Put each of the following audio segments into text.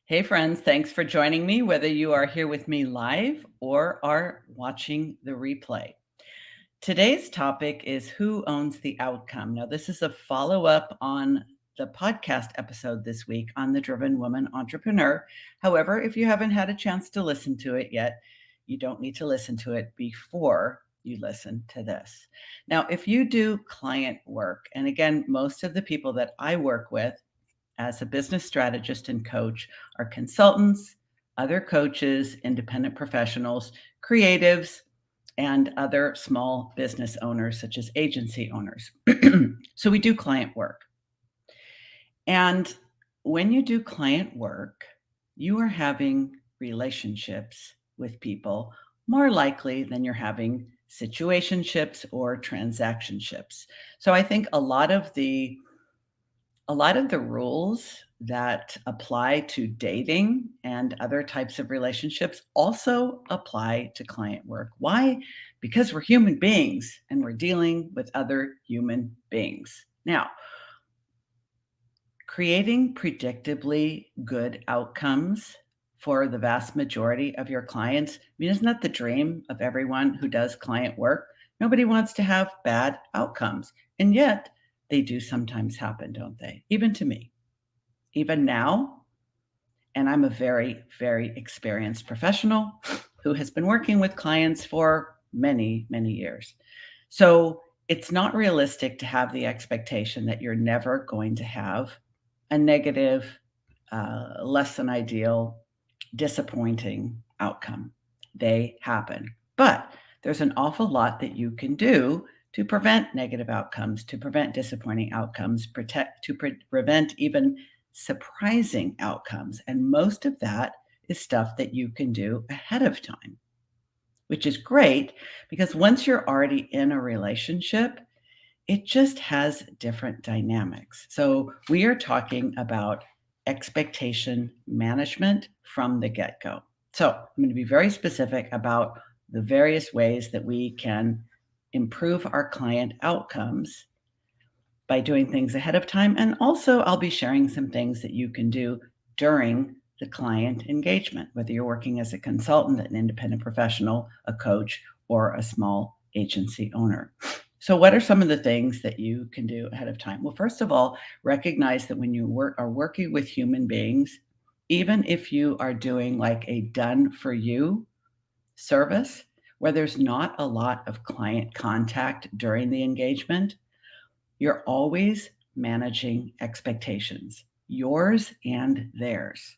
Hey, friends, thanks for joining me, whether you are here with me live or are watching the replay. Today's topic is who owns the outcome. Now, this is a follow up on the podcast episode this week on the Driven Woman Entrepreneur. However, if you haven't had a chance to listen to it yet, you don't need to listen to it before you listen to this. Now, if you do client work, and again, most of the people that I work with as a business strategist and coach are consultants, other coaches, independent professionals, creatives, and other small business owners, such as agency owners. So we do client work. And when you do client work, you are having relationships with people more likely than you're having situationships or transactionships. So I think a lot of the rules that apply to dating and other types of relationships also apply to client work. Why? Because we're human beings and we're dealing with other human beings. Now, creating predictably good outcomes for the vast majority of your clients, I mean, isn't that the dream of everyone who does client work? Nobody wants to have bad outcomes. And yet, they do sometimes happen, don't they? Even to me. Even now, and I'm a very, very experienced professional who has been working with clients for many, many years. So it's not realistic to have the expectation that you're never going to have a negative, less than ideal, disappointing outcome. They happen. But there's an awful lot that you can do to prevent negative outcomes, to prevent disappointing outcomes, prevent even surprising outcomes. And most of that is stuff that you can do ahead of time, which is great because once you're already in a relationship, it just has different dynamics. So we are talking about expectation management from the get go. So I'm going to be very specific about the various ways that we can improve our client outcomes by doing things ahead of time. And also, I'll be sharing some things that you can do during the client engagement, whether you're working as a consultant, an independent professional, a coach, or a small agency owner. So, what are some of the things that you can do ahead of time? Well, first of all, recognize that when you are working with human beings, even if you are doing like a done for you service where there's not a lot of client contact during the engagement, you're always managing expectations, yours and theirs.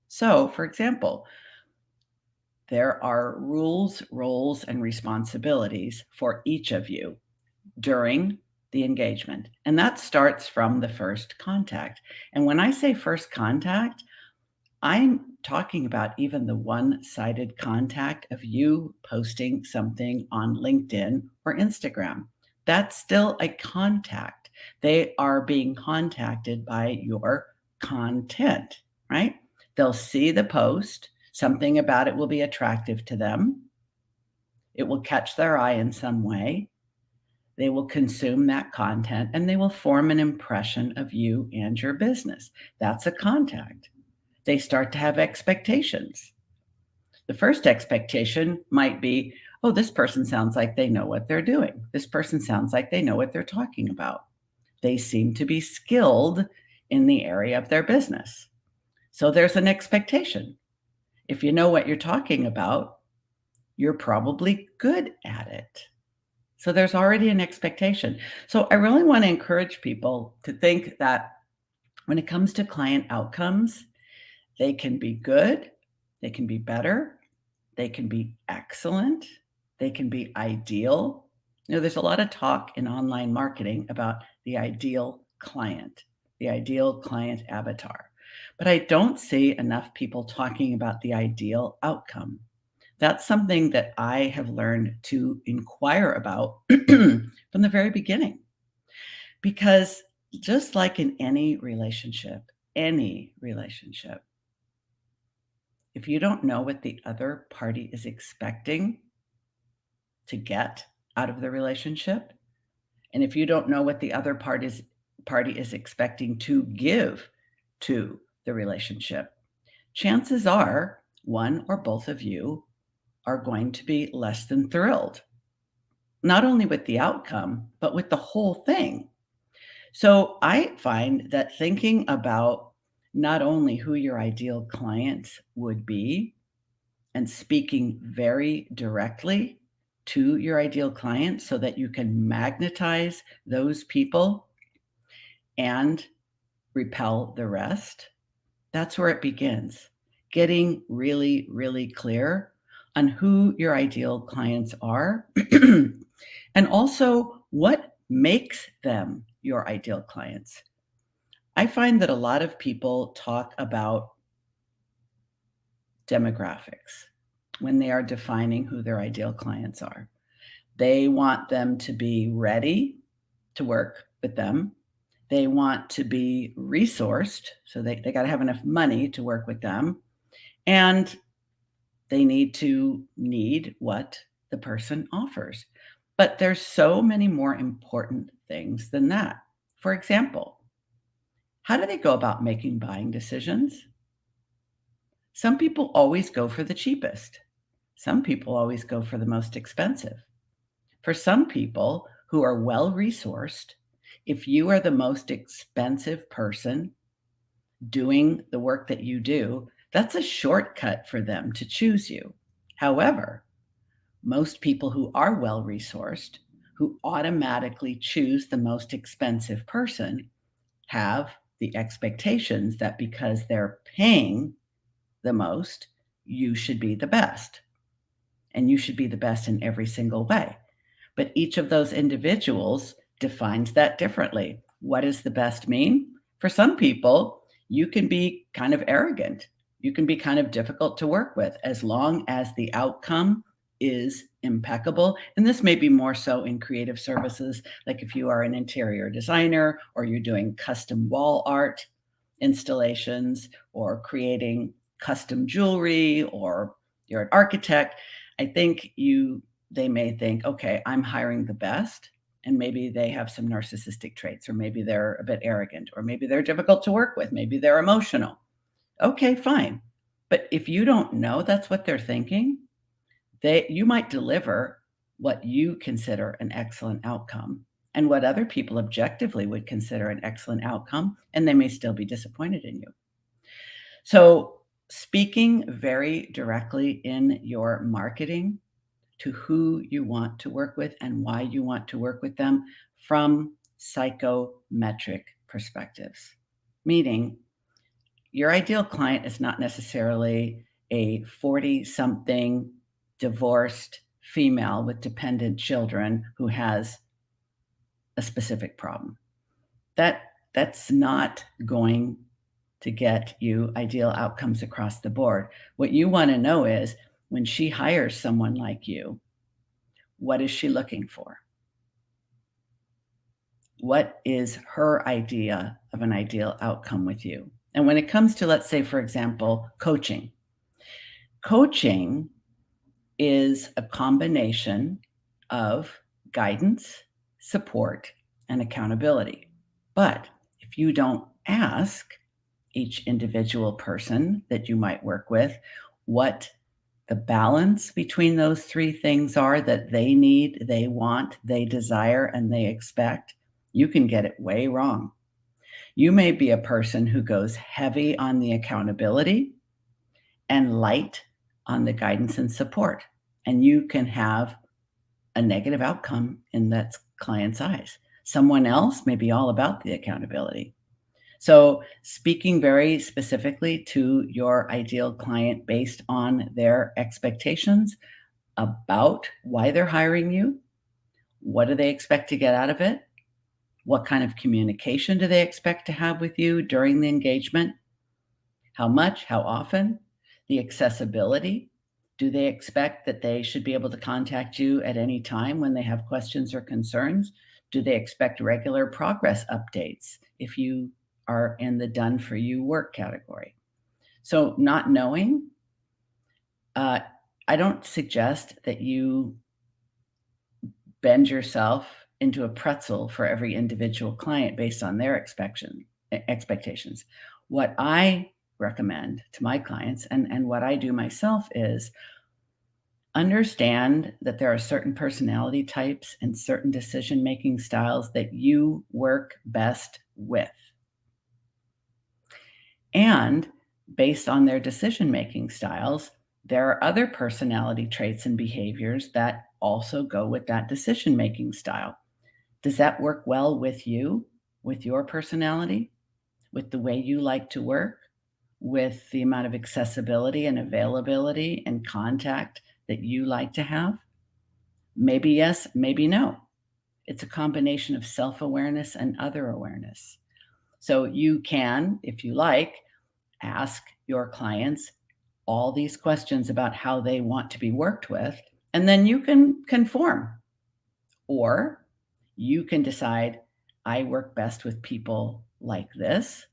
So, for example, there are rules, roles, and responsibilities for each of you during the engagement. And that starts from the first contact. And when I say first contact, I'm talking about even the one sided contact of you posting something on LinkedIn or Instagram. That's still a contact. They are being contacted by your content, right? They'll see the post, something about it will be attractive to them, it will catch their eye in some way. They will consume that content and they will form an impression of you and your business. That's a contact. They start to have expectations. The first expectation might be, oh, this person sounds like they know what they're doing. This person sounds like they know what they're talking about. They seem to be skilled in the area of their business. So there's an expectation. If you know what you're talking about, you're probably good at it. So there's already an expectation. So I really want to encourage people to think that when it comes to client outcomes, they can be good, they can be better, they can be excellent, they can be ideal. There's a lot of talk in online marketing about the ideal client avatar. But I don't see enough people talking about the ideal outcome. That's something that I have learned to inquire about from the very beginning. Because just like in any relationship, if you don't know what the other party is expecting to get out of the relationship, and if you don't know what the other party is expecting to give to the relationship, chances are one or both of you are going to be less than thrilled, not only with the outcome, but with the whole thing. So I find that thinking about not only who your ideal client would be and speaking very directly to your ideal client so that you can magnetize those people and repel the rest, that's where it begins. Getting really, really clear on who your ideal clients are and also what makes them your ideal clients. I find that a lot of people talk about demographics when they are defining who their ideal clients are. They want them to be ready to work with them. They want to be resourced, so they got to have enough money to work with them. And they need what the person offers. But there's so many more important things than that. For example, how do they go about making buying decisions? Some people always go for the cheapest. Some people always go for the most expensive. For some people who are well resourced, if you are the most expensive person doing the work that you do, that's a shortcut for them to choose you. However, most people who are well resourced, who automatically choose the most expensive person, have the expectations that because they're paying the most, you should be the best. And you should be the best in every single way. But each of those individuals defines that differently. What does the best mean? For some people, you can be kind of arrogant. You can be kind of difficult to work with as long as the outcome is impeccable. And this may be more so in creative services, like if you are an interior designer or you're doing custom wall art installations or creating custom jewelry or you're an architect. I think they may think, okay, I'm hiring the best. And maybe they have some narcissistic traits, or maybe they're a bit arrogant, or maybe they're difficult to work with, maybe they're emotional. Okay, fine. But if you don't know that's what they're thinking, you might deliver what you consider an excellent outcome and what other people objectively would consider an excellent outcome, and they may still be disappointed in you. So, speaking very directly in your marketing to who you want to work with and why you want to work with them from psychometric perspectives, meaning your ideal client is not necessarily a 40 something divorced female with dependent children who has a specific problem. That's not going to get you ideal outcomes across the board. What you want to know is when she hires someone like you, what is she looking for? What is her idea of an ideal outcome with you? And when it comes to, let's say, for example, coaching is a combination of guidance, support, and accountability. But if you don't ask each individual person that you might work with what the balance between those three things are that they need, they want, they desire, and they expect, you can get it way wrong. You may be a person who goes heavy on the accountability and light on the guidance and support, and you can have a negative outcome in that client's eyes. Someone else may be all about the accountability. So, speaking very specifically to your ideal client based on their expectations about why they're hiring you, what do they expect to get out of it? What kind of communication do they expect to have with you during the engagement? How much? How often? The accessibility. Do they expect that they should be able to contact you at any time when they have questions or concerns? Do they expect regular progress updates if you are in the done for you work category? So, not knowing, uh, I don't suggest that you bend yourself into a pretzel for every individual client based on their expectations. What I recommend to my clients and what I do myself is understand that there are certain personality types and certain decision-making styles that you work best with. And based on their decision-making styles, there are other personality traits and behaviors that also go with that decision-making style. Does that work well with you, with your personality, with the way you like to work, with the amount of accessibility and availability and contact that you like to have? Maybe yes, maybe no. It's a combination of self-awareness and other awareness. So you can, if you like, ask your clients all these questions about how they want to be worked with, and then you can conform. Or you can decide, I work best with people like this,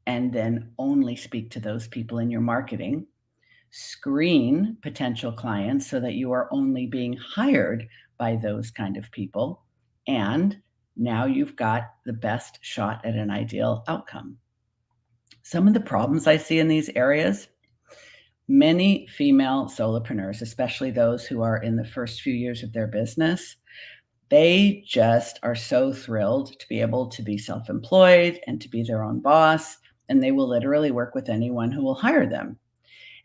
and then only speak to those people in your marketing. Screen potential clients so that you are only being hired by those kind of people. And now you've got the best shot at an ideal outcome. Some of the problems I see in these areas, many female solopreneurs, especially those who are in the first few years of their business, they just are so thrilled to be able to be self-employed and to be their own boss, and they will literally work with anyone who will hire them.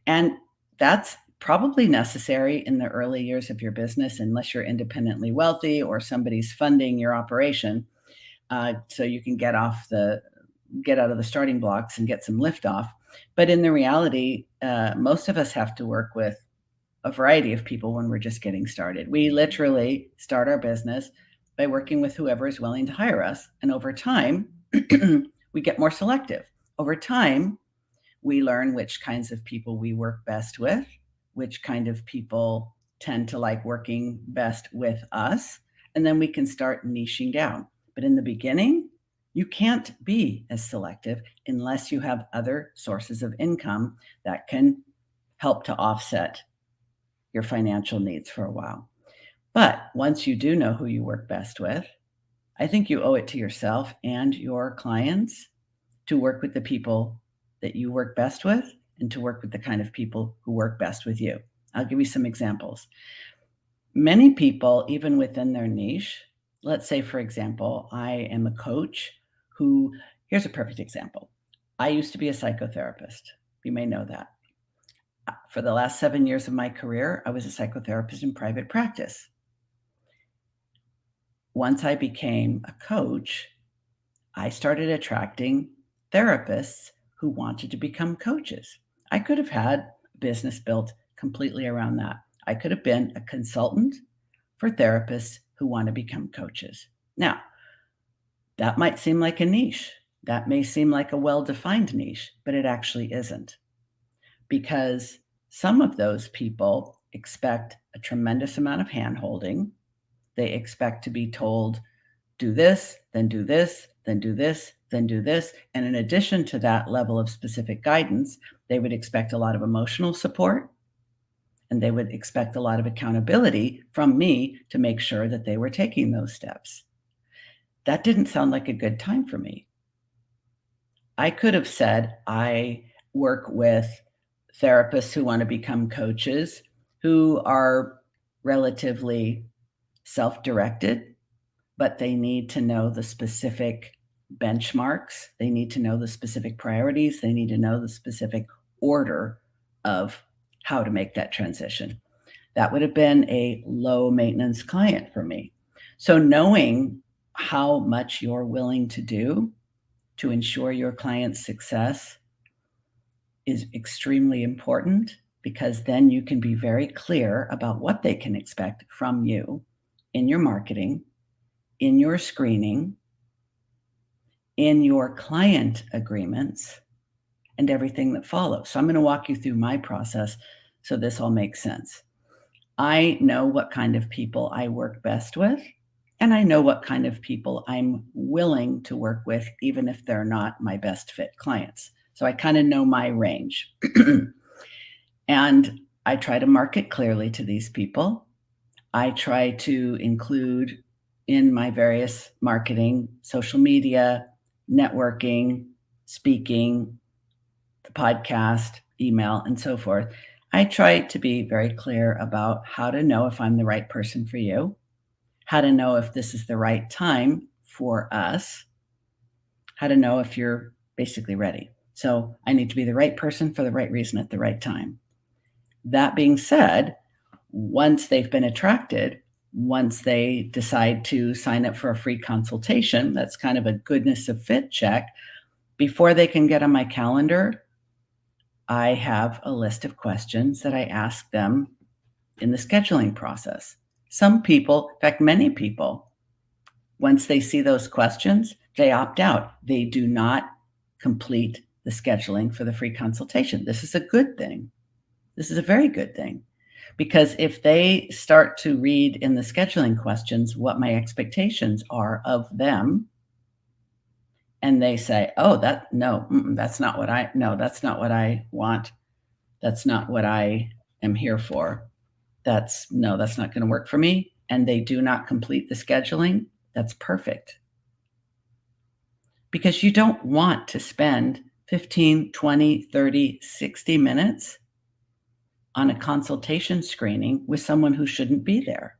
And that's probably necessary in the early years of your business, unless you're independently wealthy or somebody's funding your operation, so you can get out of the starting blocks and get some lift off. But in the reality, most of us have to work with a variety of people when we're just getting started. We literally start our business by working with whoever is willing to hire us. And over time, we get more selective. Over time, we learn which kinds of people we work best with, which kind of people tend to like working best with us, and then we can start niching down. But in the beginning, you can't be as selective unless you have other sources of income that can help to offset your financial needs for a while. But once you do know who you work best with, I think you owe it to yourself and your clients to work with the people that you work best with and to work with the kind of people who work best with you. I'll give you some examples. Many people, even within their niche, let's say, for example, I am a coach who, here's a perfect example. I used to be a psychotherapist. You may know that. For the last 7 years of my career, I was a psychotherapist in private practice. Once I became a coach, I started attracting therapists who wanted to become coaches. I could have had a business built completely around that. I could have been a consultant for therapists who want to become coaches. Now, that might seem like a niche. That may seem like a well-defined niche, but it actually isn't. Because some of those people expect a tremendous amount of hand-holding. They expect to be told, do this, then do this, then do this, then do this. And in addition to that level of specific guidance, they would expect a lot of emotional support, and they would expect a lot of accountability from me to make sure that they were taking those steps. That didn't sound like a good time for me. I could have said, I work with therapists who want to become coaches who are relatively self-directed, but they need to know the specific benchmarks. They need to know the specific priorities. They need to know the specific order of how to make that transition. That would have been a low maintenance client for me. So knowing how much you're willing to do to ensure your client's success is extremely important, because then you can be very clear about what they can expect from you in your marketing, in your screening, in your client agreements, and everything that follows. So I'm going to walk you through my process so this all makes sense. I know what kind of people I work best with, and I know what kind of people I'm willing to work with, even if they're not my best fit clients. So I kind of know my range. And I try to market clearly to these people. I try to include in my various marketing, social media, networking, speaking, the podcast, email, and so forth, I try to be very clear about how to know if I'm the right person for you, how to know if this is the right time for us, how to know if you're basically ready. So I need to be the right person for the right reason at the right time. That being said, once they've been attracted, once they decide to sign up for a free consultation, that's kind of a goodness of fit check. Before they can get on my calendar, I have a list of questions that I ask them in the scheduling process. Some people, in fact, many people, once they see those questions, they opt out. They do not complete the scheduling for the free consultation. This is a good thing. This is a very good thing. Because if they start to read in the scheduling questions what my expectations are of them, and they say, "Oh, that no, that's not what I no, that's not what I want. That's not what I am here for. That's no, that's not going to work for me." And they do not complete the scheduling, that's perfect. Because you don't want to spend 15, 20, 30, 60 minutes on a consultation screening with someone who shouldn't be there.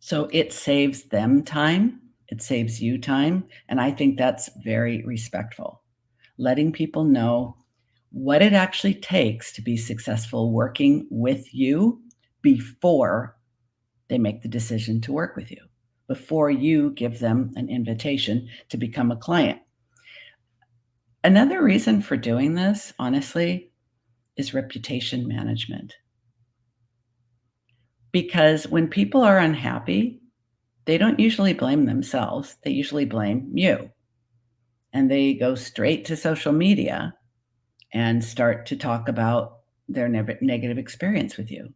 So it saves them time, it saves you time, and I think that's very respectful. Letting people know what it actually takes to be successful working with you before they make the decision to work with you, before you give them an invitation to become a client. Another reason for doing this, honestly, is reputation management. Because when people are unhappy, they don't usually blame themselves, they usually blame you. And they go straight to social media and start to talk about their negative experience with you.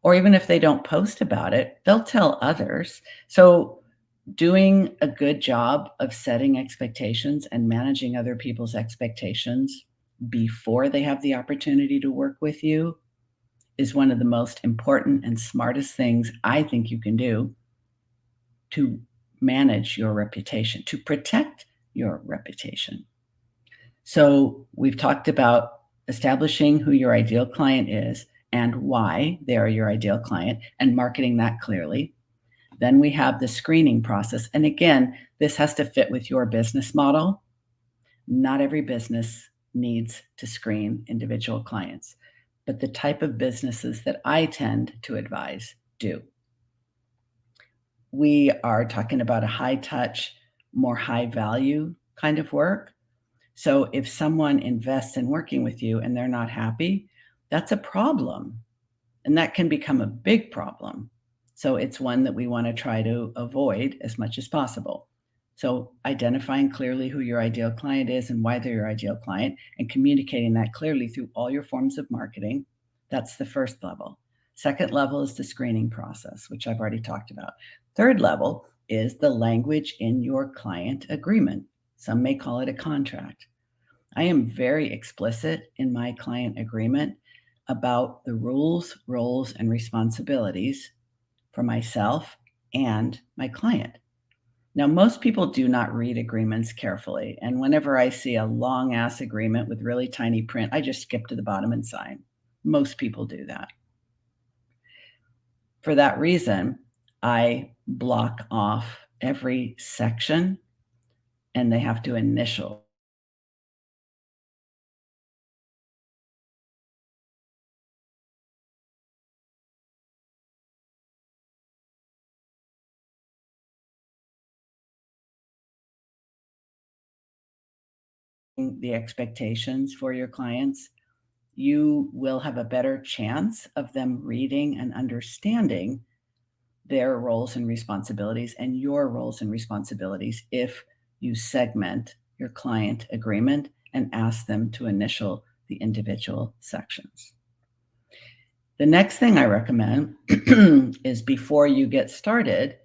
Or even if they don't post about it, they'll tell others. So, doing a good job of setting expectations and managing other people's expectations before they have the opportunity to work with you is one of the most important and smartest things I think you can do to manage your reputation, to protect your reputation. So, we've talked about establishing who your ideal client is and why they are your ideal client and marketing that clearly. Then we have the screening process. And again, this has to fit with your business model. Not every business needs to screen individual clients, but the type of businesses that I tend to advise do. We are talking about a high touch, more high value kind of work. So if someone invests in working with you and they're not happy, that's a problem. And that can become a big problem. So it's one that we want to try to avoid as much as possible. So identifying clearly who your ideal client is and why they're your ideal client and communicating that clearly through all your forms of marketing, that's the first level. Second level is the screening process, which I've already talked about. Third level is the language in your client agreement. Some may call it a contract. I am very explicit in my client agreement about the rules, roles, and responsibilities for myself and my client. Now, most people do not read agreements carefully. And whenever I see a long ass agreement with really tiny print, I just skip to the bottom and sign. Most people do that. For that reason, I block off every section and they have to initial the expectations for your clients. You will have a better chance of them reading and understanding their roles and responsibilities and your roles and responsibilities if you segment your client agreement and ask them to initial the individual sections. The next thing I recommend is before you get started,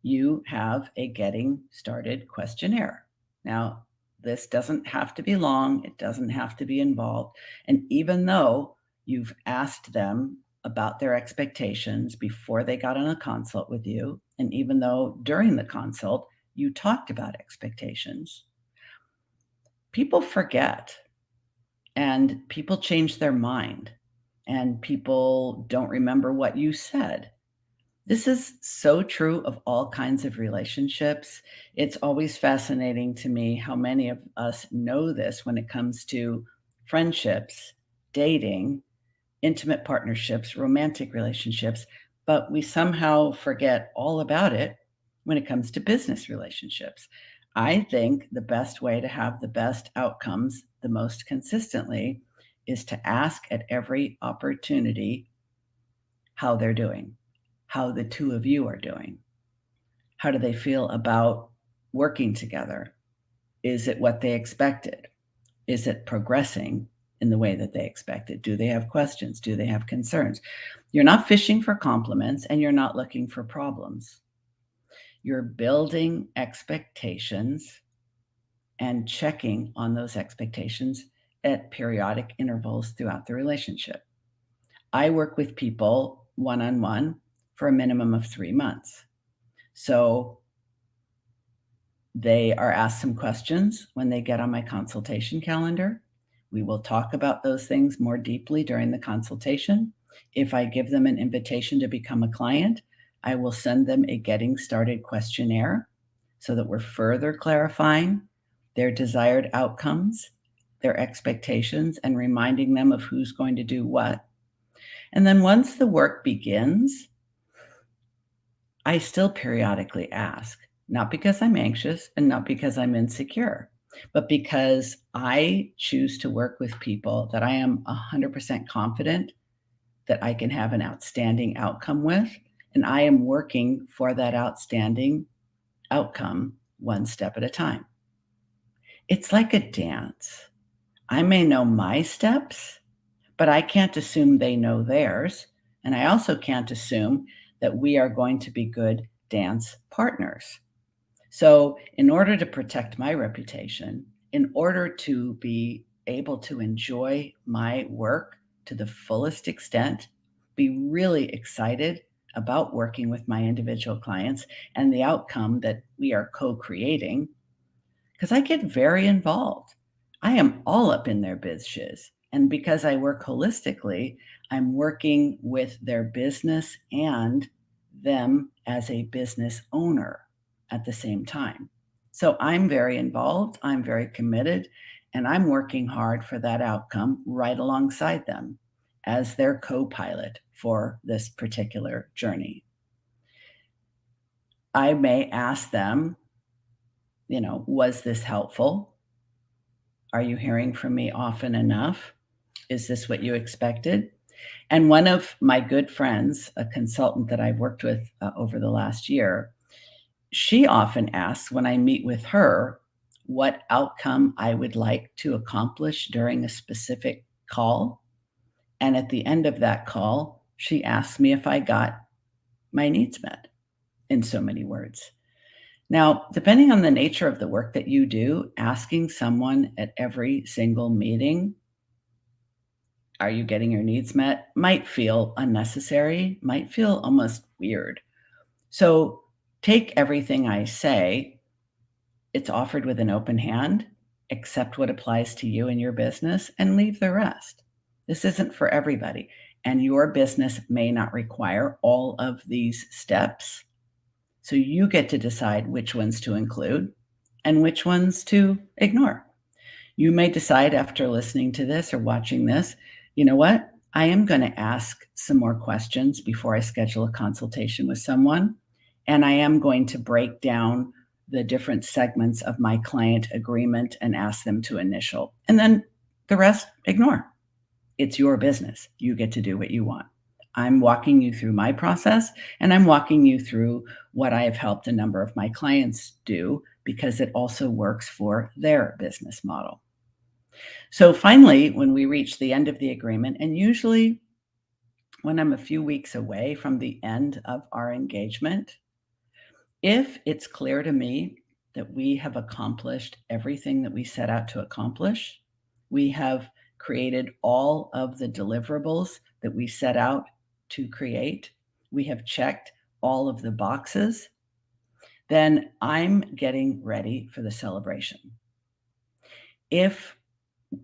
you have a getting started questionnaire. Now, this doesn't have to be long, it doesn't have to be involved. And even though you've asked them about their expectations before they got on a consult with you, and even though during the consult you talked about expectations, People forget and people change their mind and people don't remember what you said. This is so true of all kinds of relationships. It's always fascinating to me how many of us know this when it comes to friendships, dating, intimate partnerships, romantic relationships, but we somehow forget all about it when it comes to business relationships. I think the best way to have the best outcomes the most consistently is to ask at every opportunity how they're doing, how the two of you are doing. How do they feel about working together? Is it what they expected? Is it progressing in the way that they expected? Do they have questions? Do they have concerns? You're not fishing for compliments and you're not looking for problems. You're building expectations and checking on those expectations at periodic intervals throughout the relationship. I work with people one on one for a minimum of 3 months. So they are asked some questions when they get on my consultation calendar. We will talk about those things more deeply during the consultation. If I give them an invitation to become a client, I will send them a getting started questionnaire so that we're further clarifying their desired outcomes, their expectations, and reminding them of who's going to do what. And then once the work begins, I still periodically ask, not because I'm anxious and not because I'm insecure, but because I choose to work with people that I am 100% confident that I can have an outstanding outcome with. And I am working for that outstanding outcome one step at a time. It's like a dance. I may know my steps, but I can't assume they know theirs. And I also can't assume that we are going to be good dance partners. So, in order to protect my reputation, in order to be able to enjoy my work to the fullest extent, be really excited about working with my individual clients and the outcome that we are co creating, because I get very involved. I am all up in their biz shiz. And because I work holistically, I'm working with their business and them as a business owner at the same time. So I'm very involved, I'm very committed, and I'm working hard for that outcome right alongside them as their co pilot for this particular journey. I may ask them, was this helpful? Are you hearing from me often enough? Is this what you expected? And one of my good friends, a consultant that I've worked with over the last year, she often asks when I meet with her what outcome I would like to accomplish during a specific call. And at the end of that call, she asks me if I got my needs met in so many words. Now, depending on the nature of the work that you do, asking someone at every single meeting, are you getting your needs met, might feel unnecessary, might feel almost weird. So take everything I say, it's offered with an open hand, accept what applies to you and your business, and leave the rest. This isn't for everybody. And your business may not require all of these steps. So you get to decide which ones to include and which ones to ignore. You may decide after listening to this or watching this, you know what? I am going to ask some more questions before I schedule a consultation with someone. And I am going to break down the different segments of my client agreement and ask them to initial. And then the rest, ignore. It's your business. You get to do what you want. I'm walking you through my process and I'm walking you through what I have helped a number of my clients do because it also works for their business model. So finally, when we reach the end of the agreement, and usually when I'm a few weeks away from the end of our engagement, if it's clear to me that we have accomplished everything that we set out to accomplish, we have created all of the deliverables that we set out to create, we have checked all of the boxes, then I'm getting ready for the celebration. If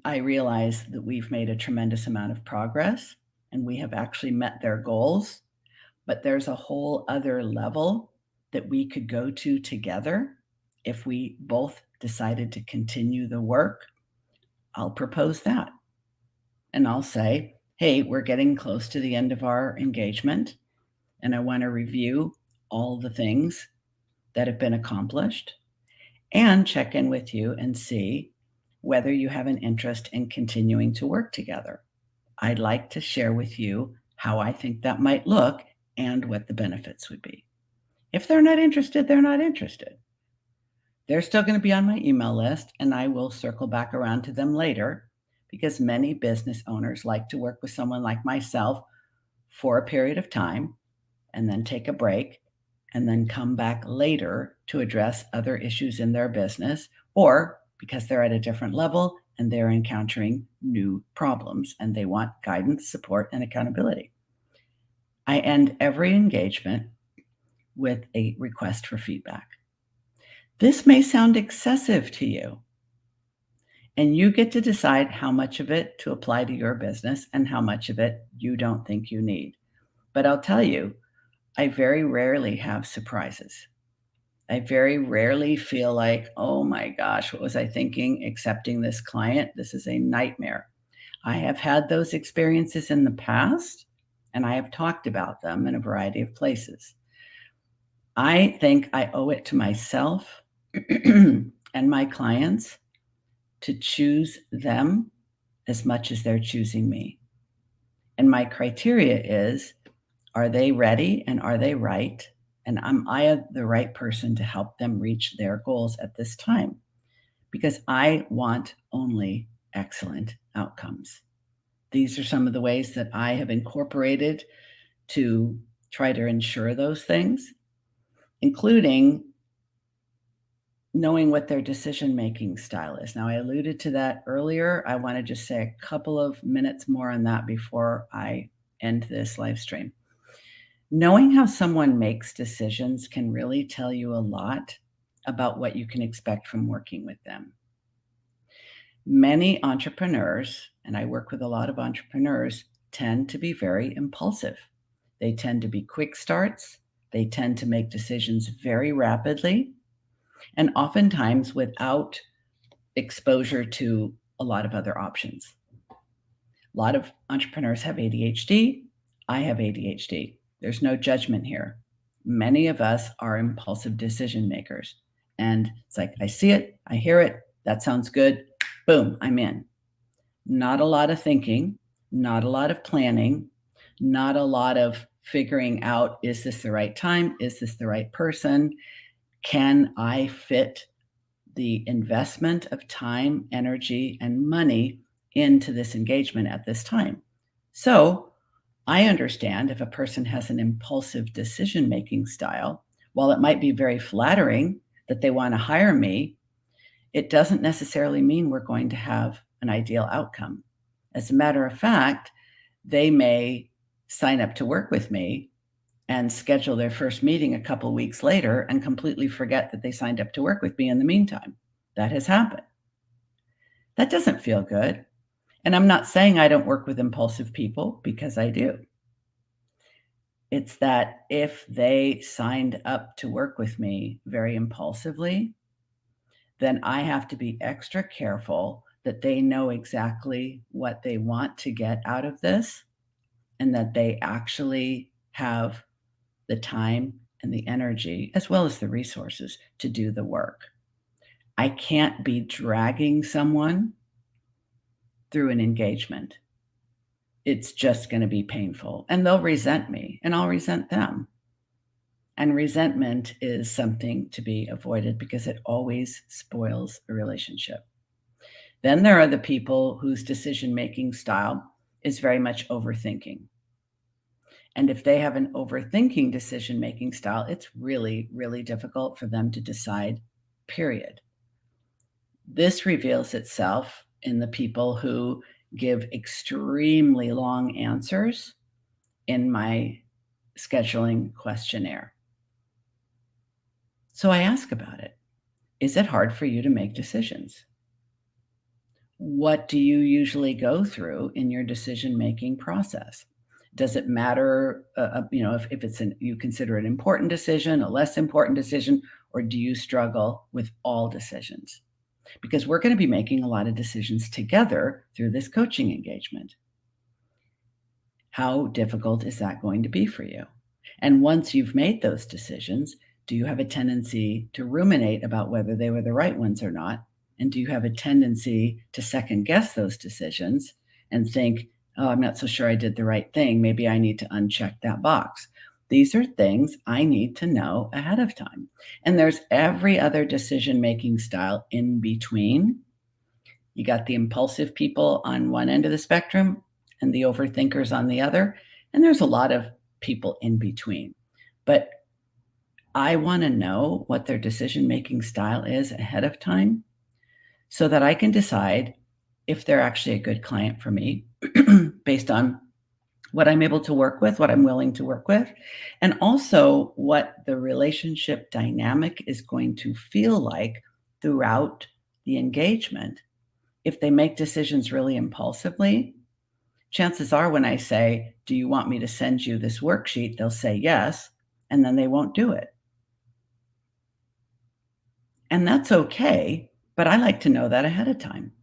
I realize that we've made a tremendous amount of progress and we have actually met their goals, but there's a whole other level that we could go to together if we both decided to continue the work, I'll propose that. And I'll say, hey, we're getting close to the end of our engagement, and I want to review all the things that have been accomplished and check in with you and see whether you have an interest in continuing to work together. I'd like to share with you how I think that might look and what the benefits would be. If they're not interested, they're not interested. They're still going to be on my email list, and I will circle back around to them later because many business owners like to work with someone like myself for a period of time and then take a break and then come back later to address other issues in their business, or because they're at a different level and they're encountering new problems and they want guidance, support, and accountability. I end every engagement with a request for feedback. This may sound excessive to you, and you get to decide how much of it to apply to your business and how much of it you don't think you need. But I'll tell you, I very rarely have surprises. I very rarely feel like, oh my gosh, what was I thinking accepting this client? This is a nightmare. I have had those experiences in the past, and I have talked about them in a variety of places. I think I owe it to myself and my clients to choose them as much as they're choosing me. And my criteria is, are they ready and are they right? And am I the right person to help them reach their goals at this time? Because I want only excellent outcomes. These are some of the ways that I have incorporated to try to ensure those things, including knowing what their decision-making style is. Now, I alluded to that earlier. I want to just say a couple of minutes more on that before I end this live stream. Knowing how someone makes decisions can really tell you a lot about what you can expect from working with them. Many entrepreneurs, and I work with a lot of entrepreneurs, tend to be very impulsive. They tend to be quick starts. They tend to make decisions very rapidly, and oftentimes without exposure to a lot of other options. A lot of entrepreneurs have ADHD. I have ADHD. There's no judgment here. Many of us are impulsive decision makers. And it's like, I see it, I hear it, that sounds good, boom, I'm in. Not a lot of thinking, not a lot of planning, not a lot of figuring out, is this the right time? Is this the right person? Can I fit the investment of time, energy, and money into this engagement at this time? So I understand if a person has an impulsive decision-making style, while it might be very flattering that they want to hire me, it doesn't necessarily mean we're going to have an ideal outcome. As a matter of fact, they may sign up to work with me and schedule their first meeting a couple weeks later and completely forget that they signed up to work with me in the meantime. That has happened. That doesn't feel good. And I'm not saying I don't work with impulsive people, because I do. It's that if they signed up to work with me very impulsively, then I have to be extra careful that they know exactly what they want to get out of this and that they actually have the time and the energy, as well as the resources, to do the work. I can't be dragging someone through an engagement. It's just going to be painful, and they'll resent me, and I'll resent them. And resentment is something to be avoided because it always spoils a relationship. Then there are the people whose decision-making style is very much overthinking. And if they have an overthinking decision-making style, it's really, really difficult for them to decide, period. This reveals itself in the people who give extremely long answers in my scheduling questionnaire. So I ask about it. Is it hard for you to make decisions? What do you usually go through in your decision-making process? Does it matter, if it's an you consider it an important decision, a less important decision, or do you struggle with all decisions? Because we're gonna be making a lot of decisions together through this coaching engagement. How difficult is that going to be for you? And once you've made those decisions, do you have a tendency to ruminate about whether they were the right ones or not? And do you have a tendency to second guess those decisions and think, oh, I'm not so sure I did the right thing. Maybe I need to uncheck that box. These are things I need to know ahead of time. And there's every other decision making style in between. You got the impulsive people on one end of the spectrum and the overthinkers on the other, and there's a lot of people in between. But I wanna know what their decision-making style is ahead of time so that I can decide if they're actually a good client for me based on what I'm able to work with, what I'm willing to work with, and also what the relationship dynamic is going to feel like throughout the engagement. If they make decisions really impulsively, chances are when I say, "Do you want me to send you this worksheet?" They'll say yes, and then they won't do it. And that's okay, but I like to know that ahead of time.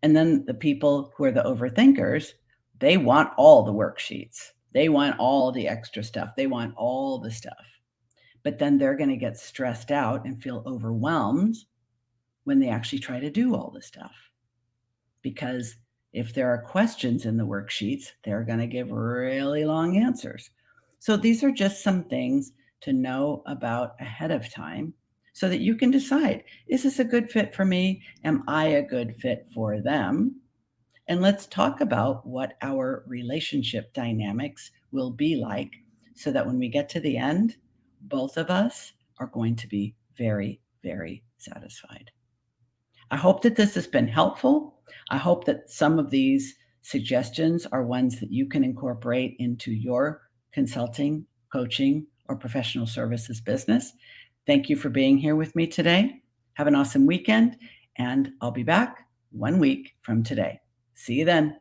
And then the people who are the overthinkers, they want all the worksheets. They want all the extra stuff. They want all the stuff. But then they're gonna get stressed out and feel overwhelmed when they actually try to do all the stuff. Because if there are questions in the worksheets, they're going to give really long answers. So these are just some things to know about ahead of time so that you can decide, is this a good fit for me? Am I a good fit for them? And let's talk about what our relationship dynamics will be like so that when we get to the end, both of us are going to be very, very satisfied. I hope that this has been helpful. I hope that some of these suggestions are ones that you can incorporate into your consulting, coaching, or professional services business. Thank you for being here with me today. Have an awesome weekend, and I'll be back 1 week from today. See you then.